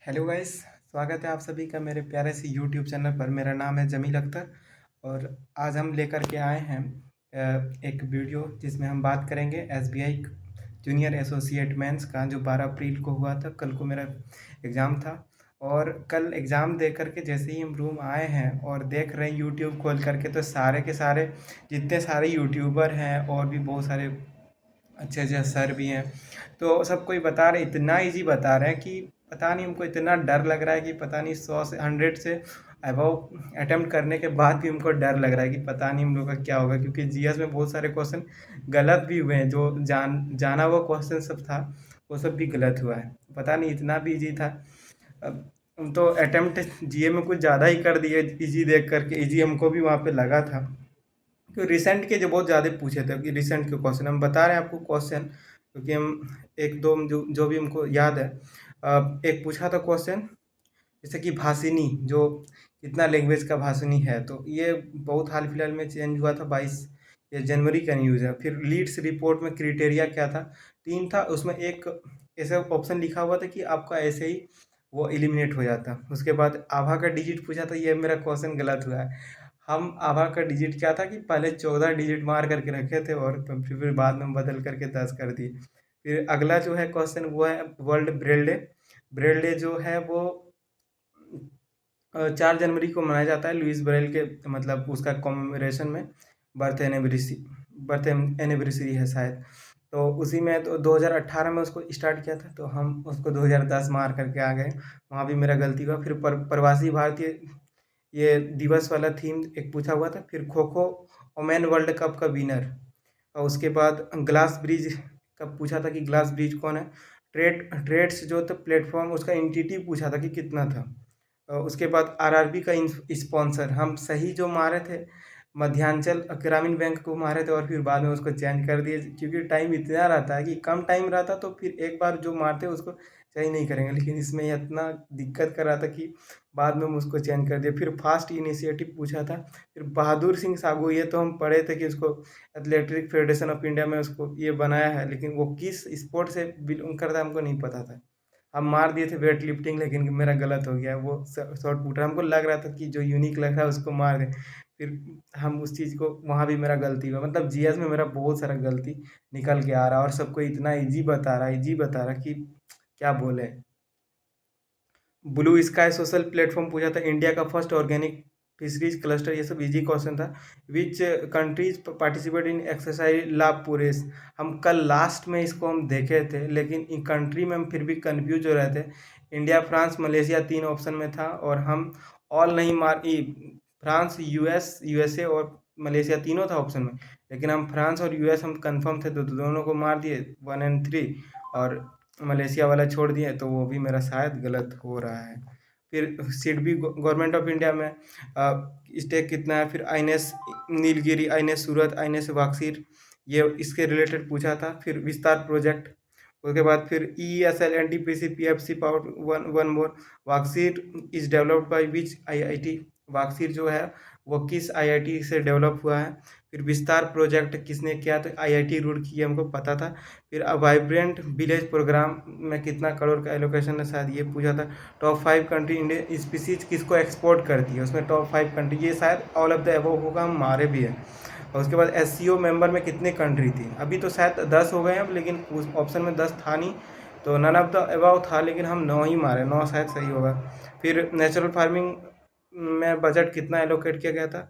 Hello guys. स्वागत है आप सभी का मेरे प्यारे से यूट्यूब चैनल पर। मेरा नाम है जमील अख्तर और आज हम लेकर के आए हैं एक वीडियो जिसमें हम बात करेंगे एसबीआई जूनियर एसोसिएट मेंस का जो 12 अप्रैल को हुआ था। कल को मेरा एग्ज़ाम था और कल एग्ज़ाम दे करके जैसे ही हम रूम आए हैं और देख रहे हैं यूट्यूब खोल करके, तो सारे के सारे जितने सारे यूट्यूबर हैं और भी बहुत सारे अच्छे अच्छे सर भी हैं, तो सब कोई बता रहे, इतना इजी बता रहे हैं कि पता नहीं, हमको इतना डर लग रहा है कि पता नहीं 100 से 100 से अबव अटेम्प्ट करने के बाद भी हमको डर लग रहा है कि पता नहीं हम लोग का क्या होगा, क्योंकि जीएस में बहुत सारे क्वेश्चन गलत भी हुए हैं। जो जाना हुआ क्वेश्चन सब था वो सब भी गलत हुआ है। पता नहीं इतना भी इजी था। अब हम तो अटेम्प्ट जीए में कुछ ज़्यादा ही कर दिए इजी देख करके। इजी हमको भी वहाँ पे लगा था, क्योंकि रिसेंट के जो बहुत ज़्यादा पूछे थे कि रिसेंट के क्वेश्चन हम बता रहे हैं आपको क्वेश्चन, क्योंकि हम एक दो जो जो भी हमको याद है। एक पूछा था क्वेश्चन जैसे कि भाषिनी, जो कितना लैंग्वेज का भाषिनी है, तो ये बहुत हाल फिलहाल में चेंज हुआ था, 22 ये जनवरी का न्यूज़ है। फिर लीड्स रिपोर्ट में क्राइटेरिया क्या था, 3 था, उसमें एक ऐसा ऑप्शन लिखा हुआ था कि आपका ऐसे ही वो एलिमिनेट हो जाता। उसके बाद आभा का डिजिट पूछा था, ये मेरा क्वेश्चन गलत हुआ है। हम आभा का डिजिट क्या था कि पहले 14 डिजिट मार करके रखे थे और फिर बाद में बदल करके 10 कर दिए। फिर अगला जो है क्वेश्चन वो है world Braille day. Braille day जो है वो 4 जनवरी को मनाया जाता है, लुइस ब्रेल के मतलब उसका कॉमेमोरेशन में। बर्थ एनिवर्सरी बर्थ एनिवर्सरी है शायद। तो उसी में तो 2018 में उसको स्टार्ट किया था, तो हम उसको 2010 मार करके आ गए। वहाँ भी मेरा गलती हुआ। फिर प्रवासी भारतीय ये दिवस वाला थीम एक पूछा हुआ था। फिर kho kho women world cup का विनर, और उसके बाद ग्लास ब्रिज का पूछा था कि ग्लास ब्रिज कौन है। ट्रेड्स जो था प्लेटफॉर्म, उसका एंटिटी पूछा था कि कितना था। उसके बाद आरआरबी का स्पॉन्सर हम सही जो मारे थे, मध्यांचल ग्रामीण बैंक को मारे थे, और फिर बाद में उसको चेंज कर दिए, क्योंकि टाइम इतना रहता है कि कम टाइम रहता तो फिर एक बार जो मारते उसको सही नहीं करेंगे, लेकिन इसमें इतना दिक्कत कर रहा था कि बाद में हम उसको चेंज कर दिए। फिर फास्ट इनिशिएटिव पूछा था। फिर बहादुर सिंह सागू, ये तो हम पढ़े थे कि उसको एथलेटिक फेडरेशन ऑफ इंडिया में उसको ये बनाया है, लेकिन वो किस स्पोर्ट से बिलोंग करता है हमको नहीं पता था। हम मार दिए थे वेट लिफ्टिंग, लेकिन मेरा गलत हो गया। वो शॉर्ट पुटर हमको लग रहा था कि जो यूनिक लग रहा है उसको मार दें। फिर हम उस चीज़ को, वहाँ भी मेरा गलती हुआ। मतलब जीएस में मेरा बहुत सारा गलती निकल के आ रहा, और सबको इतना इजी बता रहा कि क्या बोले। ब्लू स्काई सोशल प्लेटफॉर्म पूछा था, इंडिया का फर्स्ट ऑर्गेनिक फिशरीज क्लस्टर, ये सब इजी क्वेश्चन था। Which countries participate in exercise La Perouse. हम कल लास्ट में इसको हम देखे थे, लेकिन इन कंट्री में हम फिर भी कंफ्यूज हो रहे थे। इंडिया, फ्रांस, मलेशिया 3 ऑप्शन में था, और हम ऑल नहीं मार फ्रांस, यूएसए और मलेशिया तीनों था ऑप्शन में, लेकिन हम फ्रांस और यूएस हम कंफर्म थे, तो दोनों को मार दिए 1 और 3, और मलेशिया वाला छोड़ दिए, तो वो भी मेरा शायद गलत हो रहा है। फिर सीट भी गवर्नमेंट ऑफ इंडिया में स्टेक कितना है। फिर आईएनएस नीलगिरी, आईएनएस सूरत, आईएनएस वाक्सीर, ये इसके रिलेटेड पूछा था। फिर विस्तार प्रोजेक्ट, उसके बाद फिर E S L N T P C P F C power one more. वाक्सीर is developed by which IIT. वाक्सीर जो है वो किस आईआईटी से डेवलप हुआ है। फिर विस्तार प्रोजेक्ट किसने किया, तो आईआईटी रुड़की, ये हमको पता था। फिर वाइब्रेंट विलेज प्रोग्राम में कितना करोड़ का एलोकेशन है, शायद ये पूछा था। टॉप 5 कंट्री इंडियन स्पीसीज किसको एक्सपोर्ट करती है, उसमें टॉप 5 कंट्री, ये शायद ऑल ऑफ द अबव होगा, हम मारे भी हैं। और उसके बाद एससीओ मेंबर में कितने कंट्री थी, अभी तो शायद 10 हो गए हैं अब, लेकिन उस ऑप्शन में 10 था नहीं, तो नन ऑफ द अबव था, लेकिन हम 9 ही मारे, 9 शायद सही होगा। फिर नेचुरल फार्मिंग में बजट कितना एलोकेट किया गया था।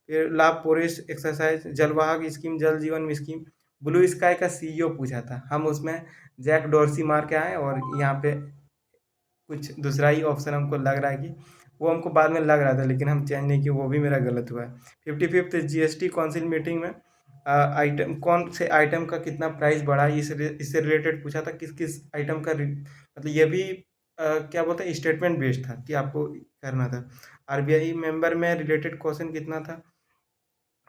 फिर लाभ पुरुष एक्सरसाइज, जलवाहक स्कीम, जल जीवन स्कीम। ब्लू स्काई का सीईओ पूछा था, हम उसमें जैक डोर्सी मार के आए, और यहाँ पे कुछ दूसरा ही ऑप्शन हमको लग रहा है कि वो हमको बाद में लग रहा था, लेकिन हम चेंज नहीं किए, वो भी मेरा गलत हुआ है। 55th जीएसटी काउंसिल मीटिंग में आइटम, कौन से आइटम का कितना प्राइस बढ़ा, इससे रिलेटेड पूछा था। किस किस आइटम का मतलब ये भी क्या बोलते हैं, स्टेटमेंट बेस्ड था कि आपको करना था। आरबीआई मेंबर में रिलेटेड क्वेश्चन कितना था।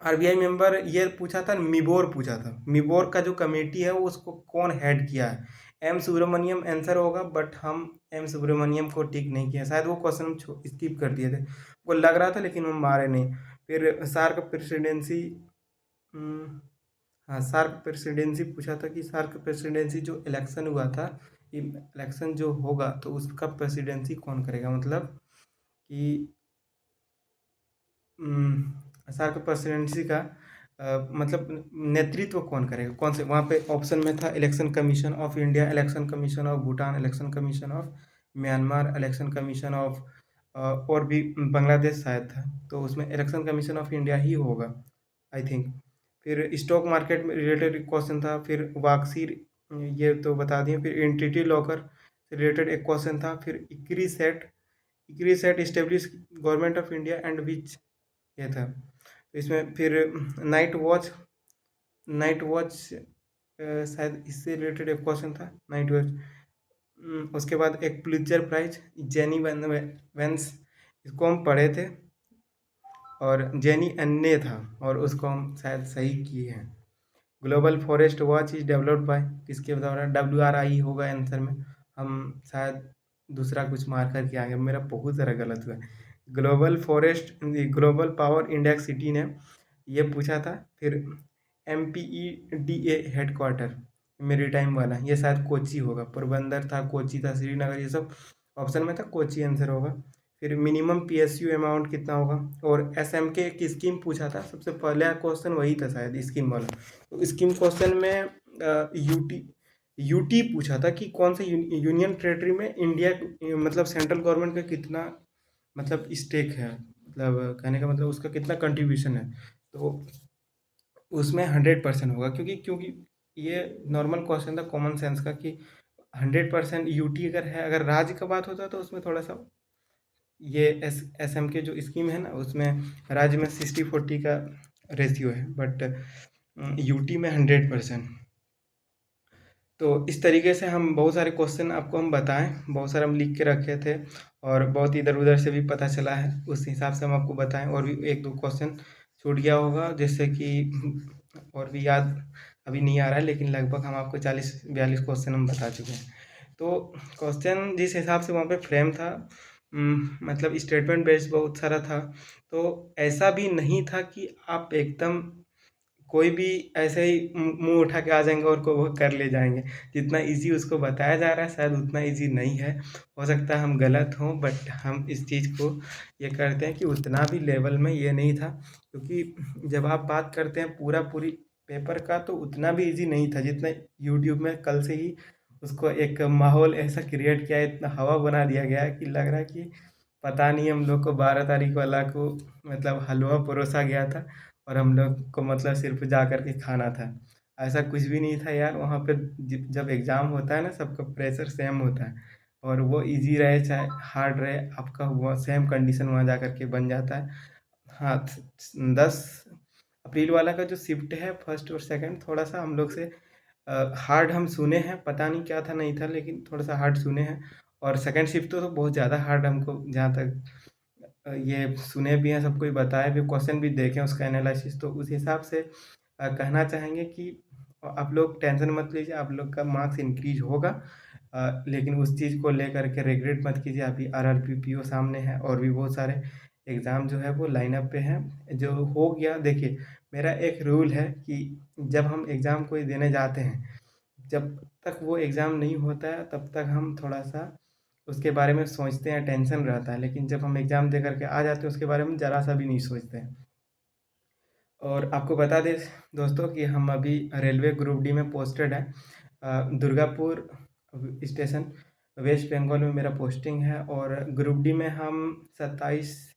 आरबीआई मेंबर ये पूछा था, मिबोर पूछा था, मिबोर का जो कमेटी है वो उसको कौन हेड किया है। एम सुब्रमण्यम आंसर होगा, बट हम एम सुब्रमण्यम को टिक नहीं किया, शायद वो क्वेश्चन हम स्किप कर दिए थे, वो लग रहा था, लेकिन हम मारे नहीं। फिर सार्क प्रेसिडेंसी, हाँ सार्क प्रेसिडेंसी पूछा था कि सार्क प्रेसिडेंसी जो इलेक्शन हुआ था इलेक्शन जो होगा तो उसका प्रेसिडेंसी कौन करेगा, मतलब कि सार्क प्रेसिडेंसी का मतलब नेतृत्व कौन करेगा, कौन से वहाँ पे ऑप्शन में था election commission of India, election commission of Bhutan, election commission of Myanmar, election commission of और भी बांग्लादेश शायद था, तो उसमें इलेक्शन कमीशन ऑफ इंडिया ही होगा आई थिंक। फिर स्टॉक मार्केट में रिलेटेड क्वेश्चन था, फिर वाक्सीर ये तो बता दिए, फिर एंटिटी लॉकर से रिलेटेड एक क्वेश्चन था, फिर इक्री set establish government of India and which, ये था। तो इसमें फिर नाइट वॉच शायद इससे रिलेटेड एक क्वेश्चन था, नाइट वॉच। उसके बाद एक पुलित्जर प्राइज जेनी वेंस, इसको हम पढ़े थे, और जेनी अन्ने था, और उसको हम शायद सही किए हैं। Global forest watch is developed by, किसके द्वारा, WRI होगा आंसर में, हम शायद दूसरा कुछ मार करके आगे, मेरा बहुत ज़रा गलत हुआ। ग्लोबल पावर इंडेक्स सिटी ने ये पूछा था। फिर MPEDA हेडक्वार्टर मेरी टाइम वाला, ये शायद कोची होगा, पोरबंदर था, कोची था, श्रीनगर, ये सब ऑप्शन में था, कोची आंसर होगा। फिर मिनिमम PSU अमाउंट कितना होगा, और SMK की स्कीम पूछा था, सबसे पहला क्वेश्चन वही था शायद स्कीम वाला। तो स्कीम क्वेश्चन में यूटी पूछा था कि कौन से यूनियन टेरेटरी में इंडिया मतलब सेंट्रल गवर्नमेंट का कितना मतलब स्टेक है, मतलब कहने का मतलब उसका कितना कंट्रीब्यूशन है, तो उसमें 100% होगा, क्योंकि ये नॉर्मल क्वेश्चन था कॉमन सेंस का कि 100% यूटी अगर है, अगर राज्य का बात होता तो उसमें थोड़ा सा ये SM के जो स्कीम है ना, उसमें राज्य में 60-40 का रेशियो है, बट यूटी में 100%। तो इस तरीके से हम बहुत सारे क्वेश्चन आपको हम बताएं, बहुत सारे हम लिख के रखे थे, और बहुत इधर उधर से भी पता चला है, उस हिसाब से हम आपको बताएं। और भी एक दो क्वेश्चन छूट गया होगा, जैसे कि और भी याद अभी नहीं आ रहा है, लेकिन लगभग हम आपको 40-42 क्वेश्चन हम बता चुके हैं। तो क्वेश्चन जिस हिसाब से वहाँ पे फ्रेम था, मतलब स्टेटमेंट बेस्ड बहुत सारा था, तो ऐसा भी नहीं था कि आप एकदम कोई भी ऐसे ही मुंह उठा के आ जाएंगे और को वो कर ले जाएंगे। जितना इजी उसको बताया जा रहा है शायद उतना इजी नहीं है, हो सकता है हम गलत हों, बट हम इस चीज़ को ये करते हैं कि उतना भी लेवल में ये नहीं था, क्योंकि जब आप बात करते हैं पूरी पेपर का, तो उतना भी इजी नहीं था जितना यूट्यूब में कल से ही उसको एक माहौल ऐसा क्रिएट किया है, इतना हवा बना दिया गया है कि लग रहा है कि पता नहीं हम लोग को 12 तारीख वाला को मतलब हलवा परोसा गया था, और हम लोग को मतलब सिर्फ जा कर के खाना था। ऐसा कुछ भी नहीं था यार, वहाँ पे जब एग्ज़ाम होता है ना, सबका प्रेशर सेम होता है, और वो इजी रहे चाहे हार्ड रहे, आपका वो सेम कंडीशन वहाँ जा कर के बन जाता है। हाँ, 10 अप्रैल वाला का जो शिफ्ट है फर्स्ट और सेकंड, थोड़ा सा हम लोग से हार्ड हम सुने हैं, पता नहीं क्या था नहीं था, लेकिन थोड़ा सा हार्ड सुने हैं। और सेकंड शिफ्ट तो बहुत ज़्यादा हार्ड हमको, जहाँ तक ये सुने भी हैं, सब कोई बताया भी, क्वेश्चन भी देखे उसका एनालिसिस, तो उस हिसाब से कहना चाहेंगे कि आप लोग टेंशन मत लीजिए, आप लोग का मार्क्स इंक्रीज होगा। लेकिन उस चीज़ को लेकर के रिग्रेट मत कीजिए, अभी RRB PO सामने है, और भी बहुत सारे एग्ज़ाम जो है वो लाइनअप पे हैं। जो हो गया, देखिए मेरा एक रूल है कि जब हम एग्ज़ाम कोई देने जाते हैं, जब तक वो एग्ज़ाम नहीं होता है तब तक हम थोड़ा सा उसके बारे में सोचते हैं, टेंशन रहता है, लेकिन जब हम एग्ज़ाम दे करके आ जाते हैं उसके बारे में ज़रा सा भी नहीं सोचते हैं। और आपको बता दें दोस्तों कि हम अभी रेलवे ग्रुप डी में पोस्टेड हैं, दुर्गापुर स्टेशन, वेस्ट बंगाल में मेरा पोस्टिंग है, और ग्रुप डी में हम 27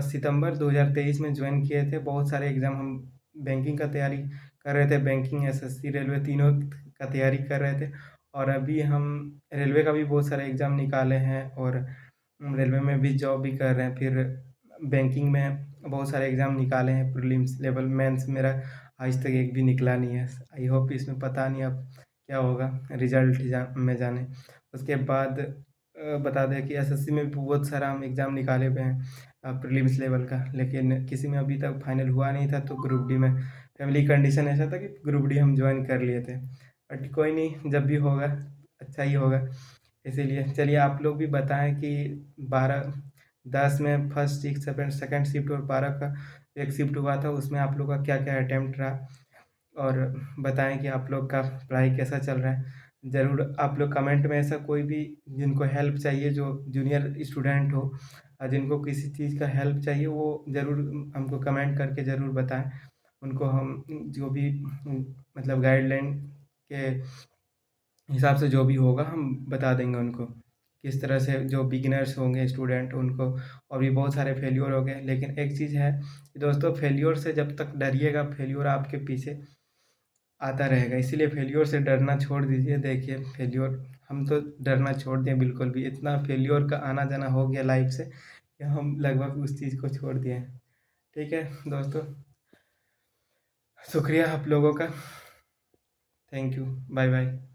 सितंबर 2023 में ज्वाइन किए थे। बहुत सारे एग्ज़ाम हम बैंकिंग का तैयारी कर रहे थे, बैंकिंग, SSC, रेलवे, तीनों का तैयारी कर रहे थे, और अभी हम रेलवे का भी बहुत सारे एग्ज़ाम निकाले हैं, और रेलवे में भी जॉब भी कर रहे हैं। फिर बैंकिंग में बहुत सारे एग्ज़ाम निकाले हैं, प्रीलिम्स लेवल, मेंस मेरा आज तक एक भी निकला नहीं है। आई होप इसमें पता नहीं अब क्या होगा, रिजल्ट में जाने। उसके बाद बता दें कि SSC में भी बहुत सारा हम एग्ज़ाम निकाले हुए हैं प्रीलिम्स लेवल का, लेकिन किसी में अभी तक फाइनल हुआ नहीं था। तो ग्रुप डी में फैमिली कंडीशन ऐसा था कि ग्रुप डी हम ज्वाइन कर लिए थे, बट कोई नहीं, जब भी होगा अच्छा ही होगा। इसीलिए चलिए आप लोग भी बताएं कि 12-10 में फर्स्ट शिफ्ट, सेकंड शिफ्ट, और 12 का एक शिफ्ट हुआ था, उसमें आप लोग का क्या क्या अटैम्प्ट रहा, और बताएं कि आप लोग का पढ़ाई कैसा चल रहा है। ज़रूर आप लोग कमेंट में ऐसा कोई भी जिनको हेल्प चाहिए जो जूनियर स्टूडेंट हो, जिनको किसी चीज़ का हेल्प चाहिए वो ज़रूर हमको कमेंट करके ज़रूर बताएँ। उनको हम जो भी मतलब गाइडलाइन के हिसाब से जो भी होगा हम बता देंगे उनको। किस तरह से जो बिगिनर्स होंगे स्टूडेंट उनको, और भी बहुत सारे फेल्योर हो गए। लेकिन एक चीज़ है कि दोस्तों, फेल्योर से जब तक डरिएगा फेल्योर आपके पीछे आता रहेगा। इसीलिए फेल्योर से डरना छोड़ दीजिए। देखिए फेल्योर, हम तो डरना छोड़ दिए बिल्कुल भी। इतना फेल्योर का आना-जाना हो गया लाइफ़ से कि हम लगभग उस चीज़ को छोड़ दिए हैं। ठीक है दोस्तों, शुक्रिया आप लोगों का। Thank you. Bye bye.